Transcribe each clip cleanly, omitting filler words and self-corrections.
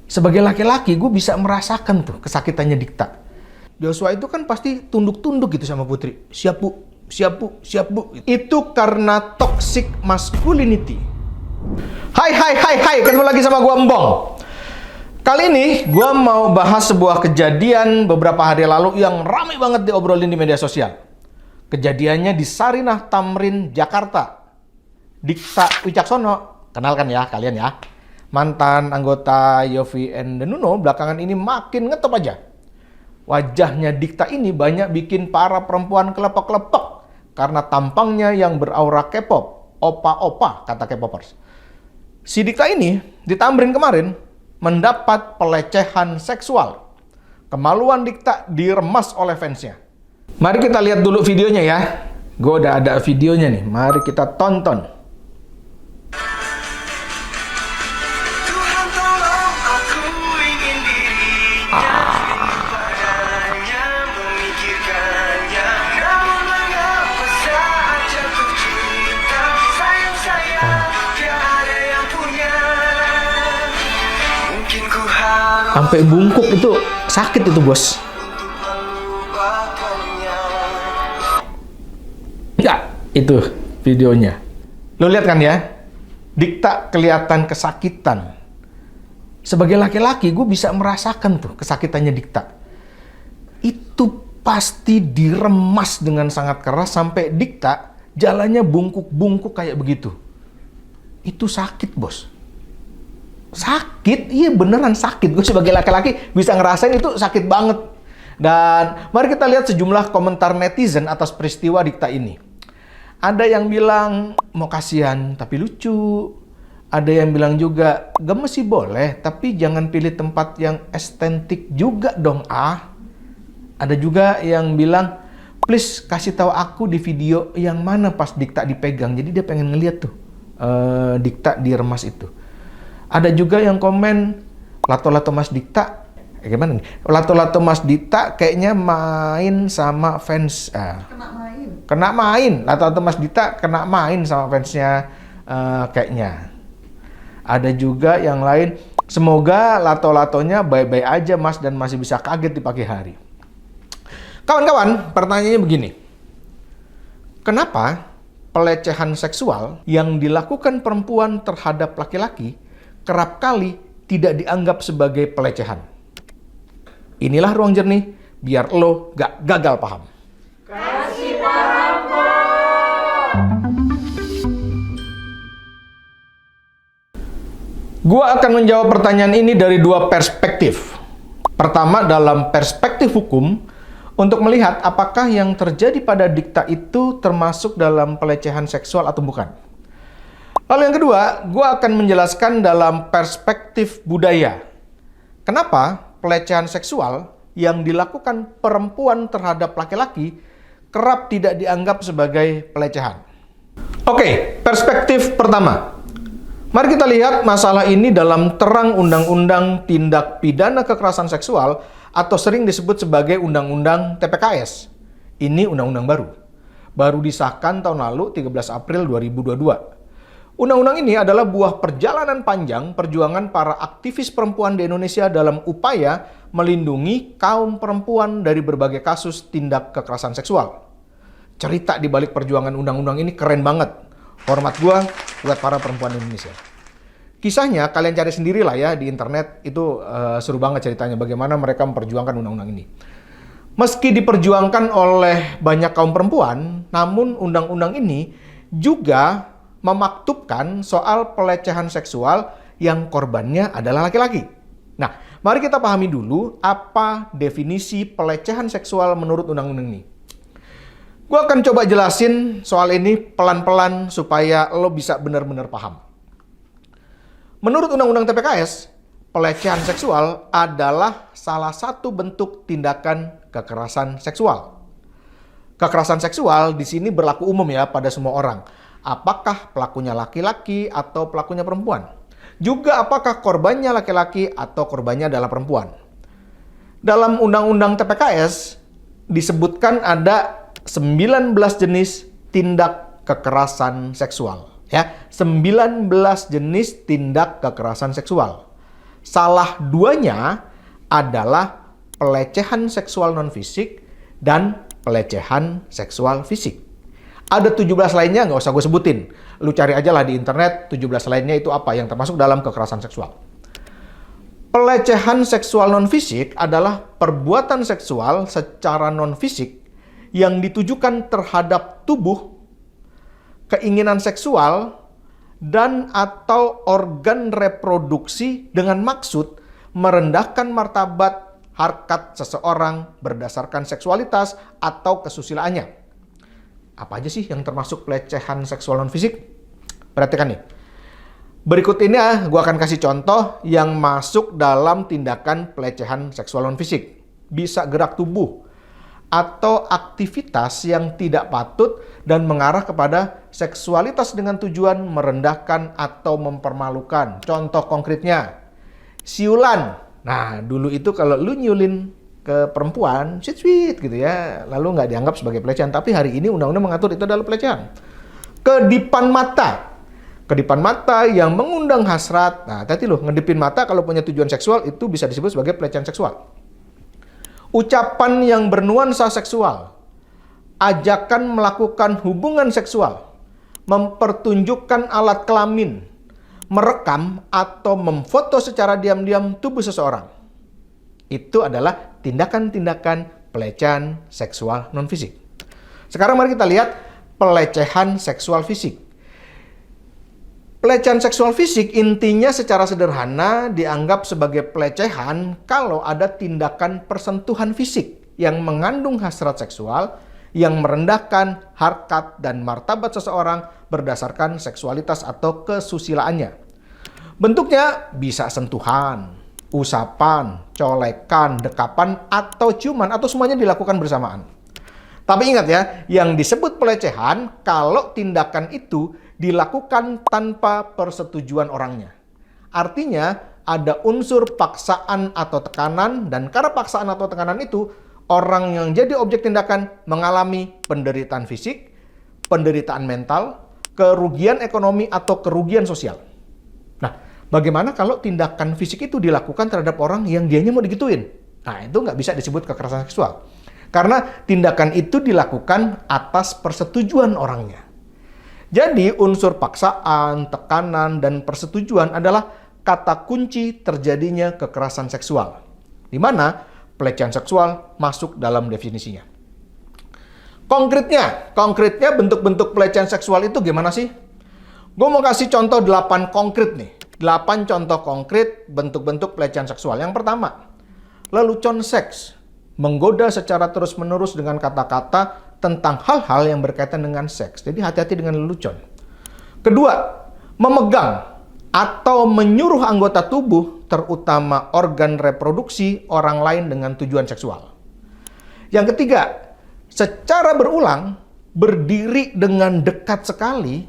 Sebagai laki-laki, gue bisa merasakan tuh kesakitannya Dikta. Joshua itu kan pasti tunduk-tunduk gitu sama Putri. Siap bu, siap bu, siap bu. Itu karena toxic masculinity. Hai, ketemu lagi sama gue Embong. Kali ini gue mau bahas sebuah kejadian beberapa hari lalu yang ramai banget diobrolin di media sosial. Kejadiannya di Sarinah Tamrin, Jakarta. Dikta Wicaksono, kenal kan ya kalian ya? Mantan anggota Yovie and Nuno belakangan ini makin ngetop aja. Wajahnya Dikta ini banyak bikin para perempuan kelepek-kelepek karena tampangnya yang beraura K-pop, opa-opa kata K-popers. Si Dikta ini di Tamrin kemarin mendapat pelecehan seksual. Kemaluan Dikta diremas oleh fansnya. Mari kita lihat dulu videonya ya. Gue udah ada videonya nih, mari kita tonton. Sampai bungkuk itu sakit itu bos. Ya, itu videonya. Lo lihat kan ya? Dikta kelihatan kesakitan. Sebagai laki-laki gue bisa merasakan tuh kesakitannya Dikta. Itu pasti diremas dengan sangat keras sampai Dikta jalannya bungkuk-bungkuk kayak begitu. Itu sakit bos. Sakit, iya beneran sakit. Gue sebagai laki-laki bisa ngerasain itu sakit banget. Dan mari kita lihat sejumlah komentar netizen atas peristiwa Dikta ini. Ada yang bilang mau kasihan tapi lucu. Ada yang bilang juga gemes sih boleh, tapi jangan pilih tempat yang estetik juga dong ah. Ada juga yang bilang please kasih tahu aku di video yang mana pas Dikta dipegang. Jadi dia pengen ngeliat tuh Dikta diremas itu. Ada juga yang komen, lato-lato Mas Dikta, gimana nih? Lato-lato Mas Dikta kayaknya main sama fans. Kena main. Lato-lato Mas Dikta kena main sama fansnya kayaknya. Ada juga yang lain, semoga lato-latonya baik-baik aja Mas dan masih bisa kaget di pagi hari. Kawan-kawan, pertanyaannya begini. Kenapa pelecehan seksual yang dilakukan perempuan terhadap laki-laki kerap kali tidak dianggap sebagai pelecehan? Inilah Ruang Jernih, biar lo gak gagal paham. Kasih paham, Gua akan menjawab pertanyaan ini dari dua perspektif. Pertama, dalam perspektif hukum, untuk melihat apakah yang terjadi pada Dikta itu termasuk dalam pelecehan seksual atau bukan. Lalu yang kedua, gue akan menjelaskan dalam perspektif budaya. Kenapa pelecehan seksual yang dilakukan perempuan terhadap laki-laki kerap tidak dianggap sebagai pelecehan. Oke, perspektif pertama. Mari kita lihat masalah ini dalam terang Undang-Undang Tindak Pidana Kekerasan Seksual atau sering disebut sebagai Undang-Undang TPKS. Ini undang-undang baru. Baru disahkan tahun lalu 13 April 2022. Undang-undang ini adalah buah perjalanan panjang perjuangan para aktivis perempuan di Indonesia dalam upaya melindungi kaum perempuan dari berbagai kasus tindak kekerasan seksual. Cerita di balik perjuangan undang-undang ini keren banget. Hormat gua buat para perempuan Indonesia. Kisahnya kalian cari sendiri lah ya di internet, itu seru banget ceritanya bagaimana mereka memperjuangkan undang-undang ini. Meski diperjuangkan oleh banyak kaum perempuan, namun undang-undang ini juga memaktubkan soal pelecehan seksual yang korbannya adalah laki-laki. Nah, mari kita pahami dulu apa definisi pelecehan seksual menurut undang-undang ini. Gue akan coba jelasin soal ini pelan-pelan supaya lo bisa benar-benar paham. Menurut Undang-Undang TPKS, pelecehan seksual adalah salah satu bentuk tindakan kekerasan seksual. Kekerasan seksual di sini berlaku umum ya pada semua orang. Apakah pelakunya laki-laki atau pelakunya perempuan? Juga apakah korbannya laki-laki atau korbannya adalah perempuan? Dalam Undang-Undang TPKS disebutkan ada 19 jenis tindak kekerasan seksual. Ya, 19 jenis tindak kekerasan seksual. Salah duanya adalah pelecehan seksual non-fisik dan pelecehan seksual fisik. Ada 17 lainnya, nggak usah gue sebutin. Lu cari aja lah di internet, 17 lainnya itu apa yang termasuk dalam kekerasan seksual. Pelecehan seksual non-fisik adalah perbuatan seksual secara non-fisik yang ditujukan terhadap tubuh, keinginan seksual, dan atau organ reproduksi dengan maksud merendahkan martabat harkat seseorang berdasarkan seksualitas atau kesusilaannya. Apa aja sih yang termasuk pelecehan seksual non-fisik? Perhatikan nih. Berikut ini gue akan kasih contoh yang masuk dalam tindakan pelecehan seksual non-fisik. Bisa gerak tubuh atau aktivitas yang tidak patut dan mengarah kepada seksualitas dengan tujuan merendahkan atau mempermalukan. Contoh konkretnya, siulan. Nah, dulu itu kalau lu nyulin ke perempuan, sweet gitu ya, lalu nggak dianggap sebagai pelecehan. Tapi hari ini undang-undang mengatur itu adalah pelecehan. Kedipan mata. Kedipan mata yang mengundang hasrat. Nah, hati-hati loh, ngedipin mata kalau punya tujuan seksual itu bisa disebut sebagai pelecehan seksual. Ucapan yang bernuansa seksual. Ajakan melakukan hubungan seksual. Mempertunjukkan alat kelamin. Merekam atau memfoto secara diam-diam tubuh seseorang. Itu adalah tindakan-tindakan pelecehan seksual non-fisik. Sekarang mari kita lihat pelecehan seksual fisik. Pelecehan seksual fisik intinya secara sederhana dianggap sebagai pelecehan kalau ada tindakan persentuhan fisik yang mengandung hasrat seksual yang merendahkan harkat dan martabat seseorang berdasarkan seksualitas atau kesusilaannya. Bentuknya bisa sentuhan, usapan, colekan, dekapan, atau ciuman, atau semuanya dilakukan bersamaan. Tapi ingat ya, yang disebut pelecehan kalau tindakan itu dilakukan tanpa persetujuan orangnya. Artinya, ada unsur paksaan atau tekanan, dan karena paksaan atau tekanan itu, orang yang jadi objek tindakan mengalami penderitaan fisik, penderitaan mental, kerugian ekonomi, atau kerugian sosial. Nah, bagaimana kalau tindakan fisik itu dilakukan terhadap orang yang dianya mau digituin? Nah, itu nggak bisa disebut kekerasan seksual. Karena tindakan itu dilakukan atas persetujuan orangnya. Jadi, unsur paksaan, tekanan, dan persetujuan adalah kata kunci terjadinya kekerasan seksual. Di mana pelecehan seksual masuk dalam definisinya. Konkretnya bentuk-bentuk pelecehan seksual itu gimana sih? Gue mau kasih contoh 8 konkret nih. 8 contoh konkret bentuk-bentuk pelecehan seksual. Yang pertama, lelucon seks. Menggoda secara terus-menerus dengan kata-kata tentang hal-hal yang berkaitan dengan seks. Jadi hati-hati dengan lelucon. Kedua, memegang atau menyuruh anggota tubuh, terutama organ reproduksi orang lain dengan tujuan seksual. Yang ketiga, secara berulang, berdiri dengan dekat sekali,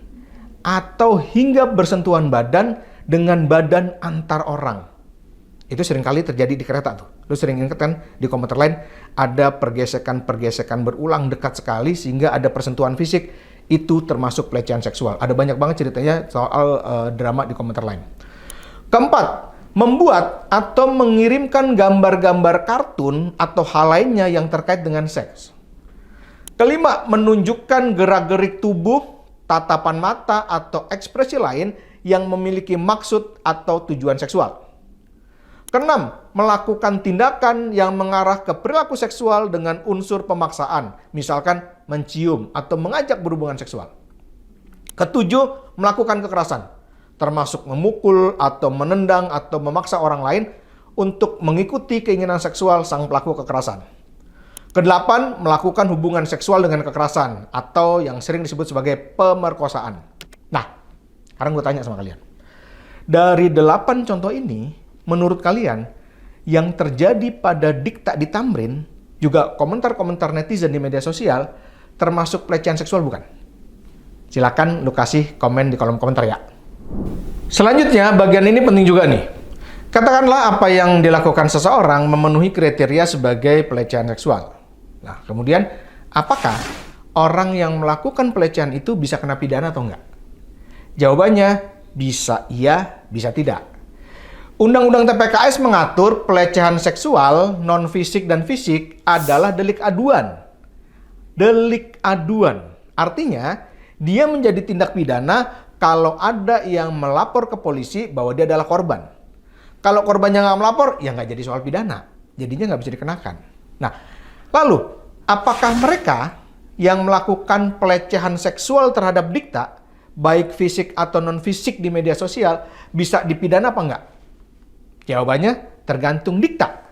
atau hingga bersentuhan badan dengan badan antar orang. Itu seringkali terjadi di kereta tuh. Lu sering ingat kan di komuter lain ada pergesekan-pergesekan berulang dekat sekali sehingga ada persentuhan fisik. Itu termasuk pelecehan seksual. Ada banyak banget ceritanya soal drama di komuter lain. Keempat, membuat atau mengirimkan gambar-gambar kartun atau hal lainnya yang terkait dengan seks. Kelima, menunjukkan gerak-gerik tubuh, tatapan mata, atau ekspresi lain yang memiliki maksud atau tujuan seksual. Keenam, melakukan tindakan yang mengarah ke perilaku seksual dengan unsur pemaksaan, misalkan mencium atau mengajak berhubungan seksual. Ketujuh, melakukan kekerasan, termasuk memukul atau menendang atau memaksa orang lain untuk mengikuti keinginan seksual sang pelaku kekerasan. Kedelapan, melakukan hubungan seksual dengan kekerasan atau yang sering disebut sebagai pemerkosaan. Nah, sekarang gue tanya sama kalian. Dari 8 contoh ini, menurut kalian, yang terjadi pada Dikta di Tamrin, juga komentar-komentar netizen di media sosial, termasuk pelecehan seksual bukan? Silakan lu kasih komen di kolom komentar ya. Selanjutnya, bagian ini penting juga nih. Katakanlah apa yang dilakukan seseorang memenuhi kriteria sebagai pelecehan seksual. Nah, kemudian, apakah orang yang melakukan pelecehan itu bisa kena pidana atau enggak? Jawabannya, bisa iya, bisa tidak. Undang-Undang TPKS mengatur pelecehan seksual, non-fisik dan fisik adalah delik aduan. Delik aduan. Artinya, dia menjadi tindak pidana kalau ada yang melapor ke polisi bahwa dia adalah korban. Kalau korbannya nggak melapor, ya nggak jadi soal pidana. Jadinya nggak bisa dikenakan. Nah, lalu, apakah mereka yang melakukan pelecehan seksual terhadap Dikta, baik fisik atau non-fisik di media sosial, bisa dipidana apa enggak? Jawabannya tergantung Dikta.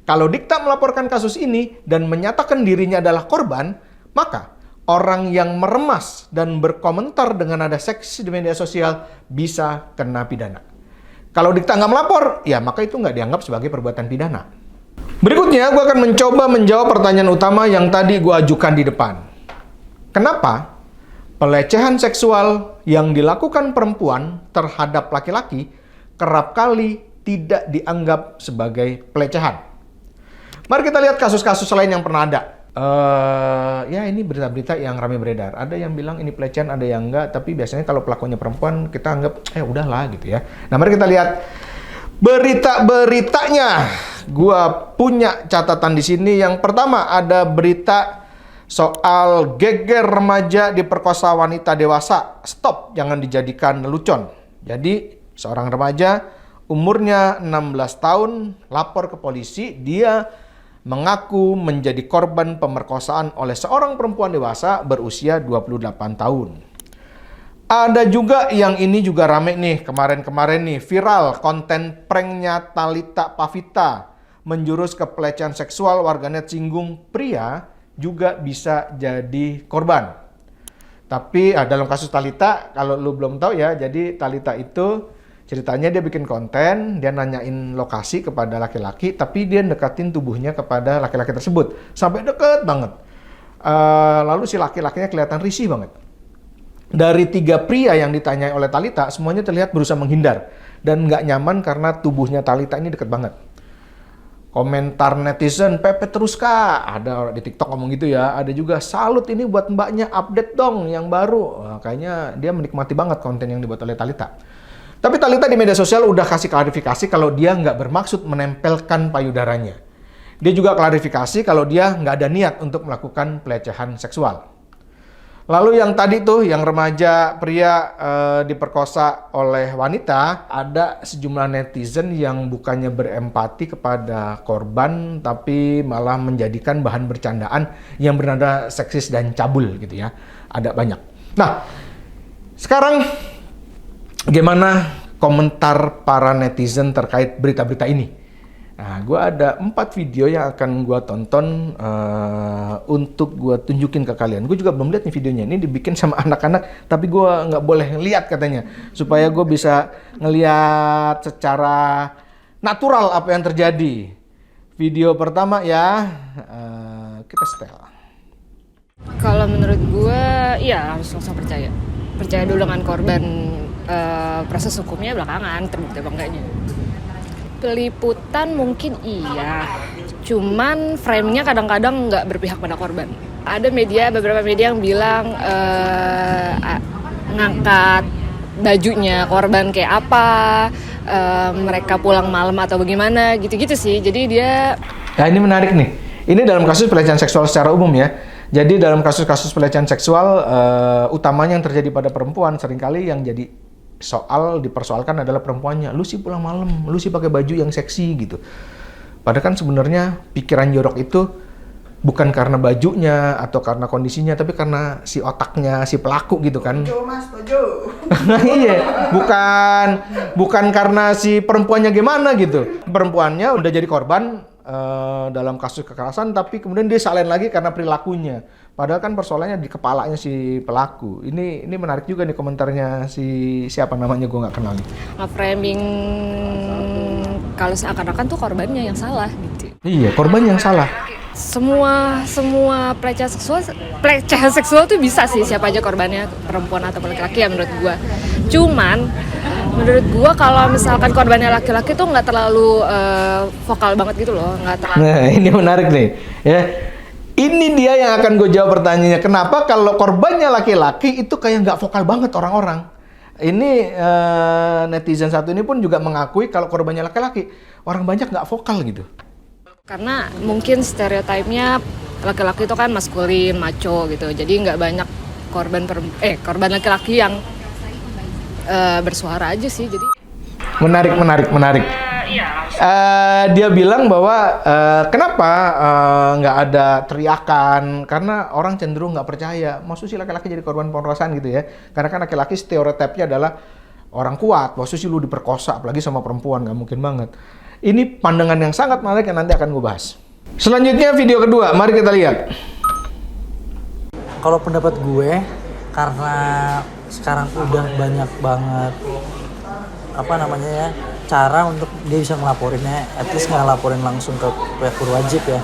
Kalau Dikta melaporkan kasus ini dan menyatakan dirinya adalah korban, maka orang yang meremas dan berkomentar dengan nada seksi di media sosial bisa kena pidana. Kalau Dikta nggak melapor, ya maka itu nggak dianggap sebagai perbuatan pidana. Berikutnya, gue akan mencoba menjawab pertanyaan utama yang tadi gue ajukan di depan. Kenapa pelecehan seksual yang dilakukan perempuan terhadap laki-laki kerap kali tidak dianggap sebagai pelecehan? Mari kita lihat kasus-kasus lain yang pernah ada. Ya ini berita-berita yang ramai beredar. Ada yang bilang ini pelecehan, ada yang enggak. Tapi biasanya kalau pelakunya perempuan, kita anggap, udahlah gitu ya. Nah, mari kita lihat berita-beritanya. Gua punya catatan di sini. Yang pertama ada berita soal geger remaja diperkosa wanita dewasa. Stop, jangan dijadikan lelucon. Jadi, seorang remaja umurnya 16 tahun lapor ke polisi, dia mengaku menjadi korban pemerkosaan oleh seorang perempuan dewasa berusia 28 tahun. Ada juga yang ini juga rame nih, kemarin-kemarin nih, viral konten pranknya Thalita Pavita menjurus ke pelecehan seksual, warganet singgung pria juga bisa jadi korban. Tapi dalam kasus Thalita, kalau lu belum tahu ya, jadi Thalita itu ceritanya dia bikin konten, dia nanyain lokasi kepada laki-laki, tapi dia dekatin tubuhnya kepada laki-laki tersebut. Sampai deket banget. Lalu si laki-lakinya kelihatan risih banget. Dari 3 pria yang ditanyai oleh Thalita, semuanya terlihat berusaha menghindar. Dan nggak nyaman karena tubuhnya Thalita ini deket banget. Komentar netizen, pepet terus kak. Ada orang di TikTok ngomong gitu ya. Ada juga, salut ini buat mbaknya, update dong yang baru. Kayaknya dia menikmati banget konten yang dibuat oleh Thalita. Tapi Thalita di media sosial udah kasih klarifikasi kalau dia nggak bermaksud menempelkan payudaranya. Dia juga klarifikasi kalau dia nggak ada niat untuk melakukan pelecehan seksual. Lalu yang tadi tuh, yang remaja pria diperkosa oleh wanita, ada sejumlah netizen yang bukannya berempati kepada korban, tapi malah menjadikan bahan bercandaan yang bernada seksis dan cabul gitu ya. Ada banyak. Nah, sekarang gimana komentar para netizen terkait berita-berita ini? Nah, gue ada 4 video yang akan gue tonton untuk gue tunjukin ke kalian. Gue juga belum lihat nih videonya. Ini dibikin sama anak-anak, tapi gue nggak boleh lihat katanya. Supaya gue bisa ngeliat secara natural apa yang terjadi. Video pertama ya, kita setel. Kalau menurut gue, iya harus langsung percaya. Percaya dulu dengan korban. Proses hukumnya belakangan, terbukti apa enggaknya. Peliputan mungkin iya, cuman framenya kadang-kadang nggak berpihak pada korban. Ada beberapa media yang bilang ngangkat bajunya korban kayak apa, mereka pulang malam atau bagaimana, gitu-gitu sih. Jadi dia... Nah, ini menarik nih. Ini dalam kasus pelecehan seksual secara umum ya. Jadi dalam kasus-kasus pelecehan seksual, utamanya yang terjadi pada perempuan, seringkali yang jadi dipersoalkan adalah perempuannya. Lu sih pulang malam, lu sih pakai baju yang seksi gitu. Padahal kan sebenarnya pikiran jorok itu bukan karena bajunya atau karena kondisinya, tapi karena si otaknya si pelaku gitu kan. Setuju mas, setuju. Iya, bukan karena si perempuannya gimana gitu. Perempuannya udah jadi korban dalam kasus kekerasan, tapi kemudian dia salin lagi karena perilakunya. Padahal kan persoalannya di kepalanya si pelaku. Ini menarik juga nih komentarnya si siapa namanya, gue nggak kenal nih. Nge-framing kalau seakan-akan tuh korbannya yang salah gitu. Iya, korban yang salah. Semua pelecehan seksual tuh bisa sih, siapa aja korbannya, perempuan atau laki-laki ya menurut gua. Cuman menurut gua kalau misalkan korbannya laki-laki tuh nggak terlalu vokal banget gitu loh, nggak terlalu. Nah, ini menarik nih ya. Ini dia yang akan gue jawab pertanyaannya. Kenapa kalau korbannya laki-laki itu kayak nggak vokal banget orang-orang? Ini netizen satu ini pun juga mengakui kalau korbannya laki-laki, orang banyak nggak vokal gitu. Karena mungkin stereotipnya laki-laki itu kan maskulin, macho gitu. Jadi nggak banyak korban laki-laki yang bersuara aja sih. Jadi Menarik. Dia bilang bahwa kenapa nggak ada teriakan, karena orang cenderung nggak percaya. Maksud sih laki-laki jadi korban pemerkosaan gitu ya? Karena kan laki-laki stereotipnya adalah orang kuat. Maksud sih lu diperkosa, apalagi sama perempuan, nggak mungkin banget. Ini pandangan yang sangat menarik yang nanti akan gue bahas. Selanjutnya video kedua, mari kita lihat. Kalau pendapat gue, karena sekarang udah banyak banget cara untuk dia bisa ngelaporinnya, at least nggak laporin langsung ke pihak berwajib ya,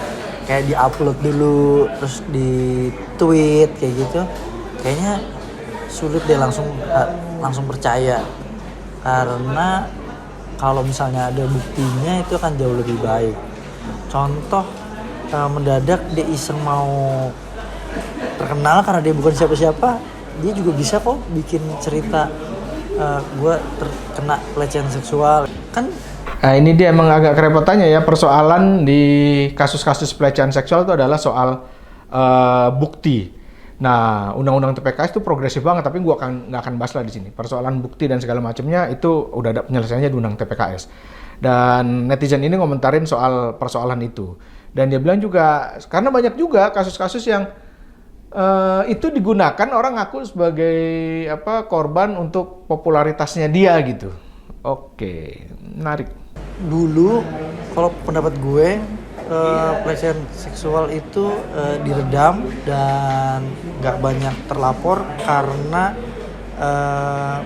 kayak di-upload dulu terus di tweet kayak gitu, kayaknya sulit deh langsung percaya, karena kalau misalnya ada buktinya itu akan jauh lebih baik. Contoh, mendadak dia iseng mau terkenal karena dia bukan siapa-siapa, dia juga bisa kok bikin cerita gue terkena pelecehan seksual kan. Nah, ini dia emang agak kerepotannya ya, persoalan di kasus-kasus pelecehan seksual itu adalah soal bukti. Nah, undang-undang TPKS itu progresif banget, tapi gua nggak akan bahas lah di sini. Persoalan bukti dan segala macamnya itu udah ada penyelesaiannya di undang TPKS. Dan netizen ini ngomentarin soal persoalan itu. Dan dia bilang juga, karena banyak juga kasus-kasus yang itu digunakan orang ngaku sebagai korban untuk popularitasnya dia gitu. Oke, menarik. Dulu kalau pendapat gue, pelecehan seksual itu diredam dan nggak banyak terlapor karena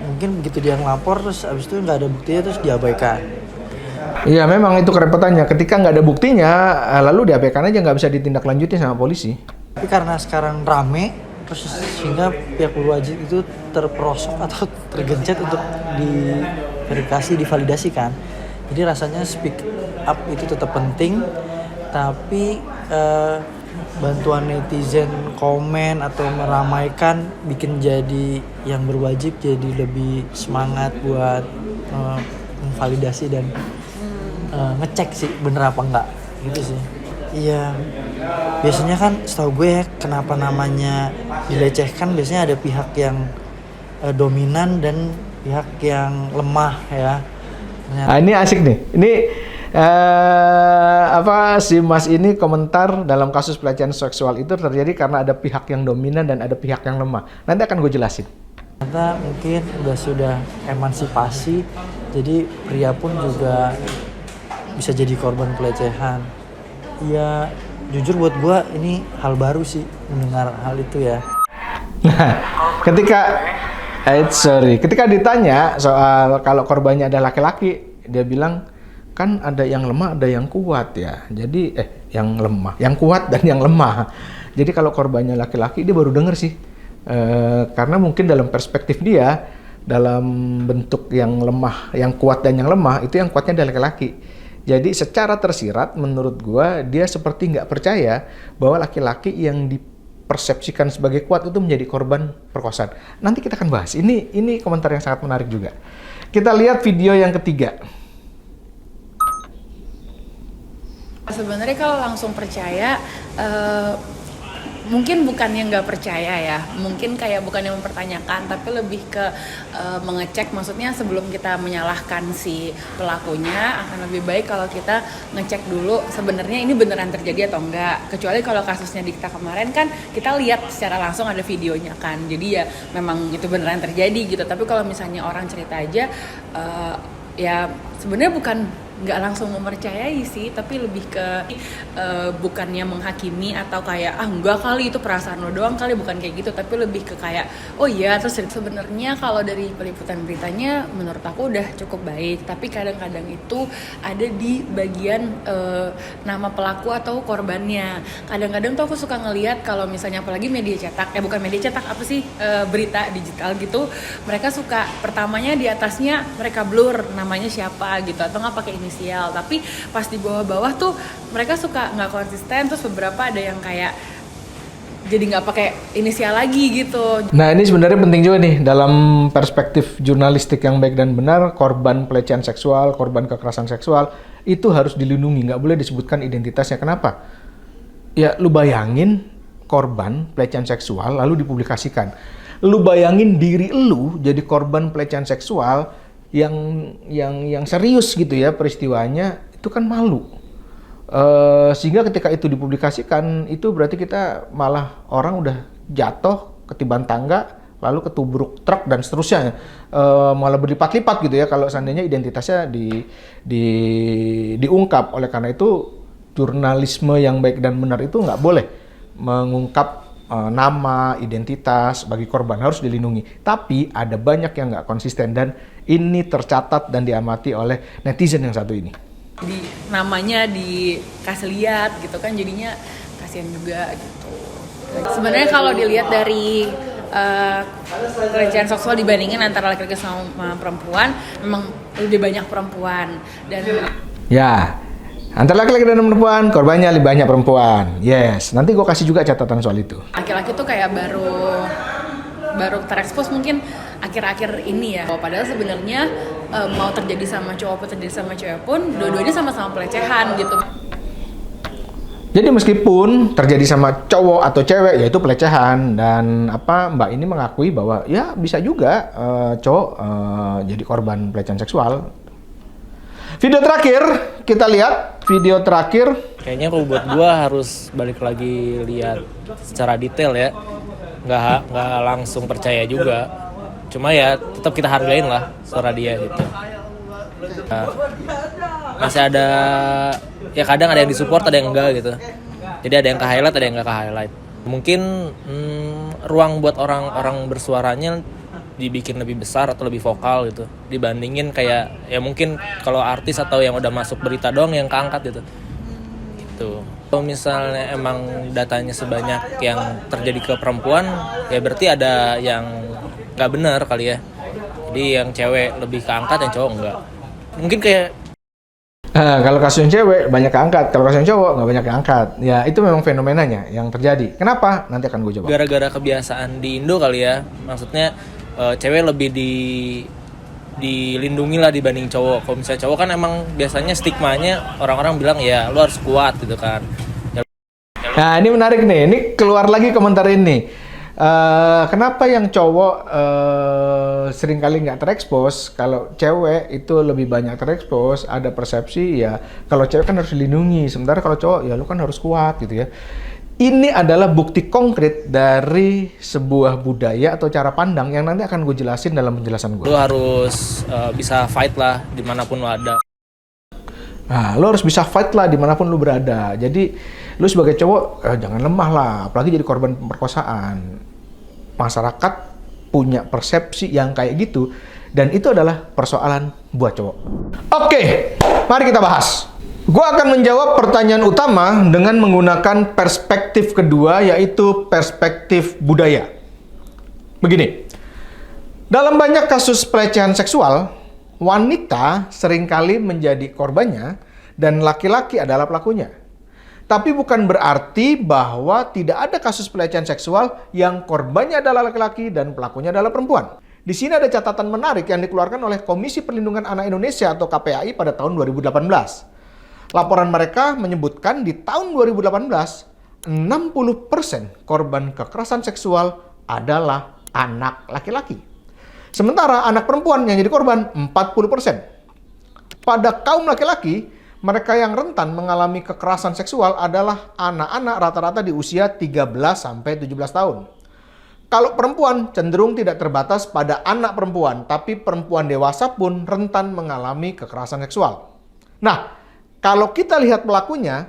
mungkin begitu dia ngelapor terus abis itu nggak ada buktinya terus diabaikan. Iya, memang itu kerepotannya. Ketika nggak ada buktinya, lalu diabaikan aja, nggak bisa ditindaklanjuti sama polisi. Tapi karena sekarang rame, terus sehingga pihak berwajib itu terperosok atau tergencet untuk diverifikasi, divalidasikan. Jadi rasanya speak up itu tetap penting, tapi bantuan netizen komen atau meramaikan bikin jadi yang berwajib jadi lebih semangat buat memvalidasi dan ngecek sih bener apa enggak gitu sih. Iya, biasanya kan setahu gue ya, kenapa namanya dilecehkan, biasanya ada pihak yang dominan dan pihak yang lemah ya. Nah, ini asik nih. Ini si Mas ini komentar dalam kasus pelecehan seksual itu terjadi karena ada pihak yang dominan dan ada pihak yang lemah. Nanti akan gue jelasin. Ternyata mungkin sudah emansipasi, jadi pria pun juga bisa jadi korban pelecehan. Ya jujur buat gue ini hal baru sih mendengar hal itu ya. Nah, ketika ditanya soal kalau korbannya ada laki-laki, dia bilang kan ada yang lemah, ada yang kuat ya. Jadi yang kuat dan yang lemah. Jadi kalau korbannya laki-laki, dia baru denger sih. Karena mungkin dalam perspektif dia, dalam bentuk yang lemah, yang kuat dan yang lemah, itu yang kuatnya adalah laki-laki. Jadi secara tersirat menurut gua, dia seperti nggak percaya bahwa laki-laki yang dipersepsikan sebagai kuat itu menjadi korban perkosaan. Nanti kita akan bahas. Ini komentar yang sangat menarik juga. Kita lihat video yang ketiga. Sebenarnya kalau langsung percaya, mungkin bukan yang nggak percaya ya, mungkin kayak bukan yang mempertanyakan, tapi lebih ke mengecek. Maksudnya sebelum kita menyalahkan si pelakunya, akan lebih baik kalau kita ngecek dulu sebenarnya ini beneran terjadi atau enggak. Kecuali kalau kasusnya Dikta kemarin kan kita lihat secara langsung ada videonya kan, jadi ya memang itu beneran terjadi gitu. Tapi kalau misalnya orang cerita aja, ya sebenarnya bukan nggak langsung mempercayai sih, tapi lebih ke bukannya menghakimi atau kayak enggak kali itu perasaan lo doang kali, bukan kayak gitu, tapi lebih ke kayak oh iya. Terus sebenarnya kalau dari peliputan beritanya menurut aku udah cukup baik, tapi kadang-kadang itu ada di bagian nama pelaku atau korbannya. Kadang-kadang tuh aku suka ngelihat kalau misalnya apalagi media cetak, bukan media cetak, apa sih, berita digital gitu, mereka suka pertamanya di atasnya mereka blur namanya siapa gitu, atau nggak pakai inisial, tapi pas di bawah-bawah tuh mereka suka nggak konsisten. Terus beberapa ada yang kayak jadi nggak pakai inisial lagi gitu. Nah, ini sebenarnya penting juga nih dalam perspektif jurnalistik yang baik dan benar, korban pelecehan seksual, korban kekerasan seksual itu harus dilindungi, nggak boleh disebutkan identitasnya. Kenapa? Ya, lu bayangin korban pelecehan seksual lalu dipublikasikan. Lu bayangin diri lu jadi korban pelecehan seksual yang serius gitu ya peristiwanya, itu kan malu. Sehingga ketika itu dipublikasikan, itu berarti kita malah orang udah jatuh ketiban tangga, lalu ketubruk truk dan seterusnya, malah berlipat-lipat gitu ya kalau seandainya identitasnya diungkap. Oleh karena itu jurnalisme yang baik dan benar itu nggak boleh mengungkap nama, identitas bagi korban, harus dilindungi. Tapi ada banyak yang nggak konsisten dan ini tercatat dan diamati oleh netizen yang satu ini. Namanya dikasih lihat gitu kan, jadinya kasihan juga gitu. Sebenarnya kalau dilihat dari pelecehan seksual dibandingin antara laki-laki sama perempuan, memang lebih banyak perempuan. Dan ya, antara laki-laki dan perempuan, korbannya lebih banyak perempuan. Yes, nanti gue kasih juga catatan soal itu. Laki-laki tuh kayak baru terekspos mungkin akhir-akhir ini ya. Padahal sebenarnya mau terjadi sama cowok atau terjadi sama cewek pun, dua-duanya sama-sama pelecehan gitu. Jadi meskipun terjadi sama cowok atau cewek, yaitu pelecehan. Dan Mbak ini mengakui bahwa ya bisa juga cowok jadi korban pelecehan seksual. Video terakhir, kita lihat video terakhir. Kayaknya kalau buat gua harus balik lagi lihat secara detail ya. Nggak langsung percaya juga. Cuma ya tetap kita hargain lah suara dia gitu. Masih ada, ya kadang ada yang disupport, ada yang enggak gitu. Jadi ada yang ke highlight, ada yang enggak ke highlight. Mungkin ruang buat orang-orang bersuaranya dibikin lebih besar atau lebih vokal gitu, dibandingin kayak ya mungkin kalau artis atau yang udah masuk berita doang yang keangkat gitu. Kalau misalnya emang datanya sebanyak yang terjadi ke perempuan, ya berarti ada yang nggak benar kali ya. Jadi yang cewek lebih keangkat, yang cowok enggak. Mungkin kayak kalau kasus yang cewek banyak keangkat, kalau kasus yang cowok nggak banyak keangkat. Ya itu memang fenomenanya yang terjadi. Kenapa? Nanti akan gue coba. Gara-gara kebiasaan di Indo kali ya. Maksudnya cewek lebih dilindungi lah dibanding cowok. Kalau misalnya cowok kan emang biasanya stigmanya orang-orang bilang ya lu harus kuat gitu kan. Nah ini menarik nih, ini keluar lagi komentar ini. Kenapa yang cowok seringkali nggak terekspos, kalau cewek itu lebih banyak terekspos? Ada persepsi ya kalau cewek kan harus dilindungi, sementara kalau cowok ya lu kan harus kuat gitu ya. Ini adalah bukti konkret dari sebuah budaya atau cara pandang yang nanti akan gue jelasin dalam penjelasan gue. Lu harus bisa fight lah dimanapun lu ada. Nah, lu harus bisa fight lah dimanapun lu berada. Jadi lu sebagai cowok jangan lemah lah, apalagi jadi korban pemerkosaan. Masyarakat punya persepsi yang kayak gitu, dan itu adalah persoalan buat cowok. Oke, mari kita bahas. Gua akan menjawab pertanyaan utama dengan menggunakan perspektif kedua, yaitu perspektif budaya. Begini, dalam banyak kasus pelecehan seksual, wanita seringkali menjadi korbannya dan laki-laki adalah pelakunya. Tapi bukan berarti bahwa tidak ada kasus pelecehan seksual yang korbannya adalah laki-laki dan pelakunya adalah perempuan. Di sini ada catatan menarik yang dikeluarkan oleh Komisi Perlindungan Anak Indonesia atau KPAI pada tahun 2018. Laporan mereka menyebutkan di tahun 2018, 60% korban kekerasan seksual adalah anak laki-laki. Sementara anak perempuan yang jadi korban 40%. Pada kaum laki-laki, mereka yang rentan mengalami kekerasan seksual adalah anak-anak rata-rata di usia 13-17 tahun. Kalau perempuan cenderung tidak terbatas pada anak perempuan, tapi perempuan dewasa pun rentan mengalami kekerasan seksual. Nah, kalau kita lihat pelakunya,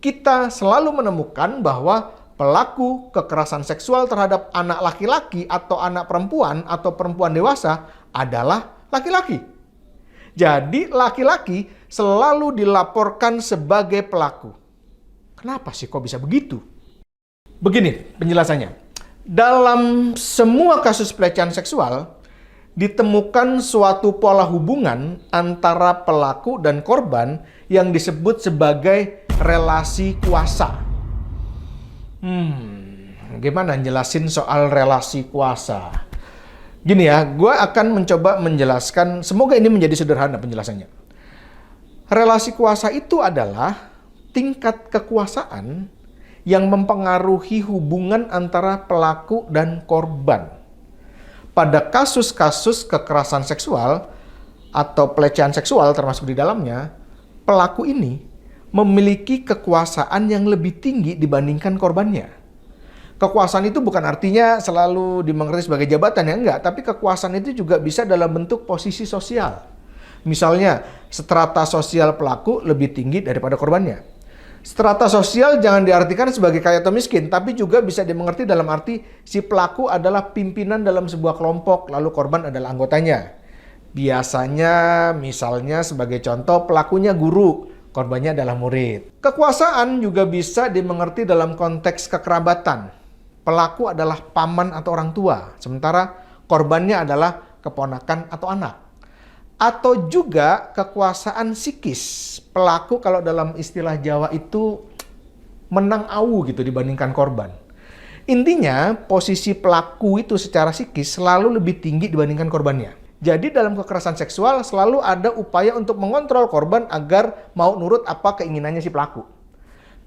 kita selalu menemukan bahwa pelaku kekerasan seksual terhadap anak laki-laki atau anak perempuan atau perempuan dewasa adalah laki-laki. Jadi laki-laki selalu dilaporkan sebagai pelaku. Kenapa sih kok bisa begitu? Begini penjelasannya. Dalam semua kasus pelecehan seksual, ditemukan suatu pola hubungan antara pelaku dan korban yang disebut sebagai relasi kuasa. gimana jelasin soal relasi kuasa? Gini ya, gue akan mencoba menjelaskan, semoga ini menjadi sederhana penjelasannya. Relasi kuasa itu adalah tingkat kekuasaan yang mempengaruhi hubungan antara pelaku dan korban. Pada kasus-kasus kekerasan seksual atau pelecehan seksual termasuk di dalamnya, pelaku ini memiliki kekuasaan yang lebih tinggi dibandingkan korbannya. Kekuasaan itu bukan artinya selalu dimengerti sebagai jabatan, ya enggak, tapi kekuasaan itu juga bisa dalam bentuk posisi sosial. Misalnya, strata sosial pelaku lebih tinggi daripada korbannya. Strata sosial jangan diartikan sebagai kaya atau miskin, tapi juga bisa dimengerti dalam arti si pelaku adalah pimpinan dalam sebuah kelompok, lalu korban adalah anggotanya. Biasanya, misalnya sebagai contoh, pelakunya guru, korbannya adalah murid. Kekuasaan juga bisa dimengerti dalam konteks kekerabatan. Pelaku adalah paman atau orang tua, sementara korbannya adalah keponakan atau anak. Atau juga kekuasaan psikis. Pelaku kalau dalam istilah Jawa itu menang awu gitu dibandingkan korban. Intinya posisi pelaku itu secara psikis selalu lebih tinggi dibandingkan korbannya. Jadi dalam kekerasan seksual selalu ada upaya untuk mengontrol korban agar mau nurut apa keinginannya si pelaku.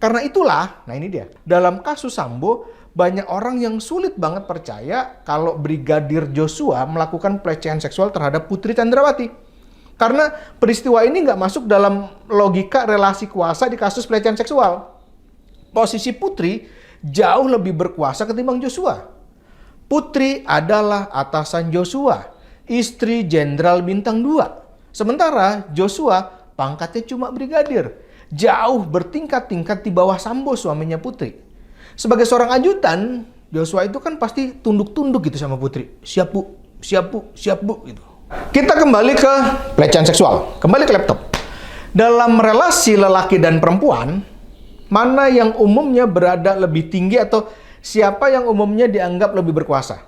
Karena itulah, nah ini dia, dalam kasus Sambo, banyak orang yang sulit banget percaya kalau Brigadir Joshua melakukan pelecehan seksual terhadap Putri Chandrawati. Karena peristiwa ini nggak masuk dalam logika relasi kuasa di kasus pelecehan seksual. Posisi Putri jauh lebih berkuasa ketimbang Joshua. Putri adalah atasan Joshua, istri Jenderal Bintang 2. Sementara Joshua pangkatnya cuma brigadir, jauh bertingkat-tingkat di bawah Sambo suaminya Putri. Sebagai seorang ajutan, Joshua itu kan pasti tunduk-tunduk gitu sama Putri. Siap bu, siap bu, siap bu gitu. Kita kembali ke pelecehan seksual, kembali ke laptop. Dalam relasi lelaki dan perempuan, mana yang umumnya berada lebih tinggi atau siapa yang umumnya dianggap lebih berkuasa?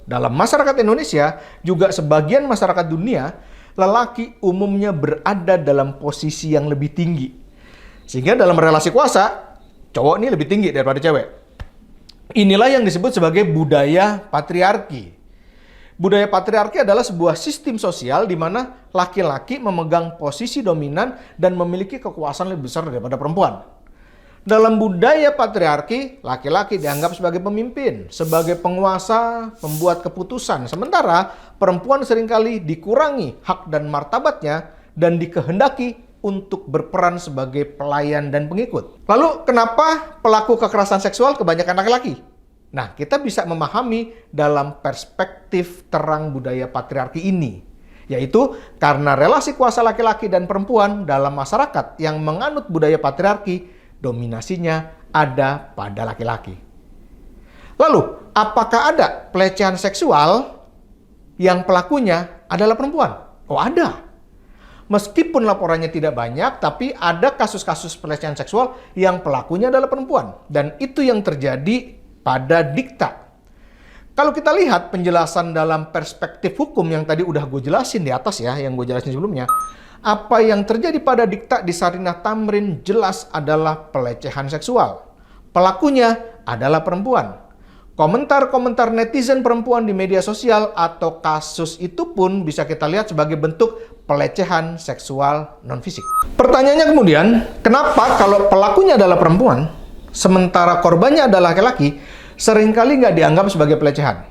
Dalam masyarakat Indonesia, juga sebagian masyarakat dunia, lelaki umumnya berada dalam posisi yang lebih tinggi. Sehingga dalam relasi kuasa, cowok ini lebih tinggi daripada cewek. Inilah yang disebut sebagai budaya patriarki. Budaya patriarki adalah sebuah sistem sosial di mana laki-laki memegang posisi dominan dan memiliki kekuasaan lebih besar daripada perempuan. Dalam budaya patriarki, laki-laki dianggap sebagai pemimpin, sebagai penguasa, pembuat keputusan. Sementara perempuan seringkali dikurangi hak dan martabatnya dan dikehendaki untuk berperan sebagai pelayan dan pengikut. Lalu kenapa pelaku kekerasan seksual kebanyakan laki-laki? Nah, kita bisa memahami dalam perspektif terang budaya patriarki ini. Yaitu karena relasi kuasa laki-laki dan perempuan dalam masyarakat yang menganut budaya patriarki, dominasinya ada pada laki-laki. Lalu, apakah ada pelecehan seksual yang pelakunya adalah perempuan? Oh, ada. Meskipun laporannya tidak banyak, tapi ada kasus-kasus pelecehan seksual yang pelakunya adalah perempuan. Dan itu yang terjadi pada dikta. Kalau kita lihat penjelasan dalam perspektif hukum yang tadi udah gue jelasin di atas ya, yang gue jelasin sebelumnya, apa yang terjadi pada dikta di Sarinah Tamrin jelas adalah pelecehan seksual. Pelakunya adalah perempuan. Komentar-komentar netizen perempuan di media sosial atau kasus itu pun bisa kita lihat sebagai bentuk pelecehan seksual non-fisik. Pertanyaannya kemudian, kenapa kalau pelakunya adalah perempuan, sementara korbannya adalah laki-laki, seringkali nggak dianggap sebagai pelecehan?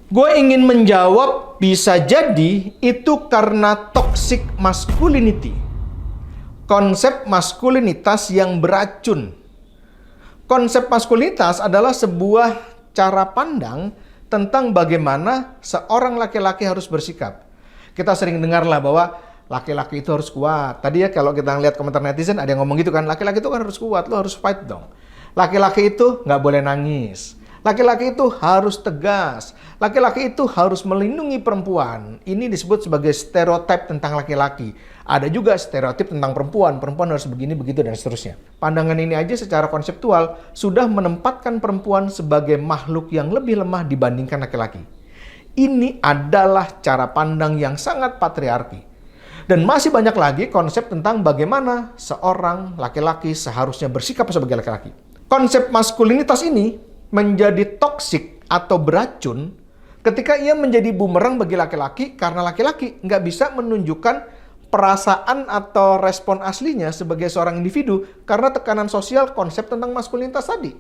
Gue ingin menjawab bisa jadi itu karena toxic masculinity. Konsep maskulinitas yang beracun. Konsep maskulinitas adalah sebuah cara pandang tentang bagaimana seorang laki-laki harus bersikap. Kita sering dengarlah bahwa laki-laki itu harus kuat. Tadi ya kalau kita ngeliat komentar netizen ada yang ngomong gitu kan, laki-laki itu kan harus kuat, lo harus fight dong. Laki-laki itu nggak boleh nangis. Laki-laki itu harus tegas. Laki-laki itu harus melindungi perempuan. Ini disebut sebagai stereotip tentang laki-laki. Ada juga stereotip tentang perempuan. Perempuan harus begini, begitu, dan seterusnya. Pandangan ini aja secara konseptual sudah menempatkan perempuan sebagai makhluk yang lebih lemah dibandingkan laki-laki. Ini adalah cara pandang yang sangat patriarki. Dan masih banyak lagi konsep tentang bagaimana seorang laki-laki seharusnya bersikap sebagai laki-laki. Konsep maskulinitas ini menjadi toksik atau beracun ketika ia menjadi bumerang bagi laki-laki karena laki-laki nggak bisa menunjukkan perasaan atau respon aslinya sebagai seorang individu karena tekanan sosial konsep tentang maskulinitas tadi.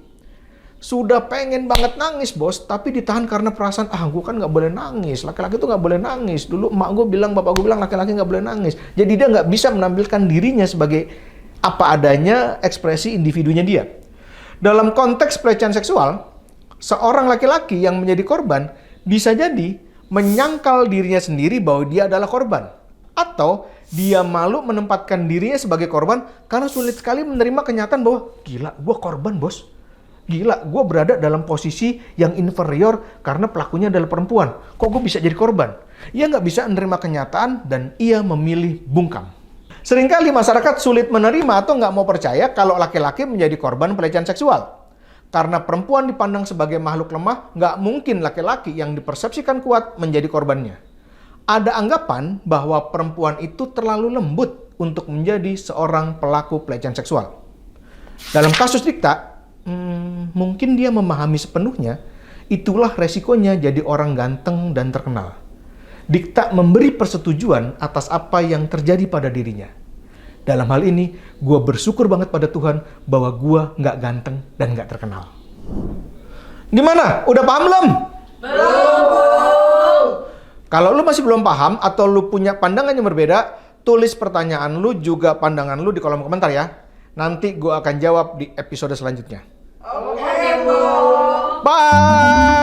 Sudah pengen banget nangis bos, tapi ditahan karena perasaan, gue kan nggak boleh nangis, laki-laki tuh nggak boleh nangis. Dulu emak gue bilang, bapak gue bilang laki-laki nggak boleh nangis. Jadi dia nggak bisa menampilkan dirinya sebagai apa adanya ekspresi individunya dia. Dalam konteks pelecehan seksual, seorang laki-laki yang menjadi korban bisa jadi menyangkal dirinya sendiri bahwa dia adalah korban. Atau dia malu menempatkan dirinya sebagai korban karena sulit sekali menerima kenyataan bahwa gila, gue korban bos. Gila, gue berada dalam posisi yang inferior karena pelakunya adalah perempuan. Kok gue bisa jadi korban? Ia nggak bisa menerima kenyataan dan ia memilih bungkam. Seringkali masyarakat sulit menerima atau nggak mau percaya kalau laki-laki menjadi korban pelecehan seksual. Karena perempuan dipandang sebagai makhluk lemah, nggak mungkin laki-laki yang dipersepsikan kuat menjadi korbannya. Ada anggapan bahwa perempuan itu terlalu lembut untuk menjadi seorang pelaku pelecehan seksual. Dalam kasus Dikta, mungkin dia memahami sepenuhnya, itulah resikonya jadi orang ganteng dan terkenal. Dikta memberi persetujuan atas apa yang terjadi pada dirinya. Dalam hal ini, gue bersyukur banget pada Tuhan bahwa gue nggak ganteng dan nggak terkenal. Gimana? Udah paham belum? Belum. Kalau lu masih belum paham atau lu punya pandangan yang berbeda, tulis pertanyaan lu juga pandangan lu di kolom komentar ya. Nanti gue akan jawab di episode selanjutnya. Oke, Bu. Bye.